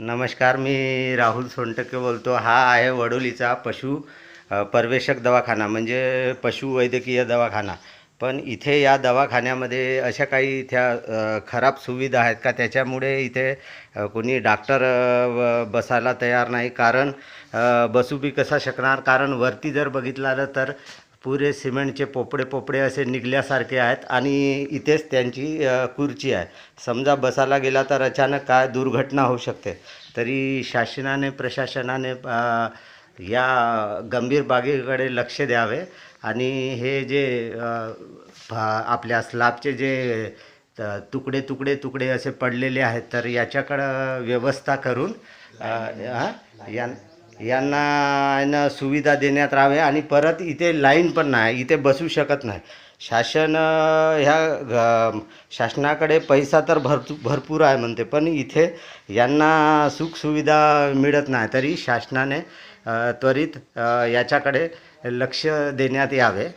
नमस्कार, मी राहुल सोनटक्के बोलतो. हा आहे वडोलीचा पर्यवेक्षक दवाखाना, म्हणजे पशुवैद्यकीय दवाखाना. पण इथे या दवाखान्यामध्ये अशा काही खराब सुविधा आहेत का त्याच्यामुळे इथे कोणी डॉक्टर बसायला तयार नाही. कारण बसू बी कसा शकणार, कारण वरती जर बघितलं तर पुरे सिमेंटचे पोपडे पोपडे असे निघल्यासारखे आहेत आणि इथेच त्यांची खुर्ची आहे. समजा बसायला गेला तर अचानक काय दुर्घटना होऊ शकते. तरी शासनाने प्रशासनाने या गंभीर बाबीकडे लक्ष द्यावे आणि हे जे आपल्या स्लॅबचे जे तुकडे तुकडे तुकडे असे पडलेले आहेत तर याच्याकडं व्यवस्था करून यांना सुविधा देण्यात राहावे. आणि परत इथे लाईन पण नाही, इथे बसू शकत नाही. शासनाकडे पैसा तर भरपूर आहे म्हणते, पण इथे यांना सुखसुविधा मिळत नाही. तरी शासनाने त्वरित याच्याकडे लक्ष देण्यात यावे.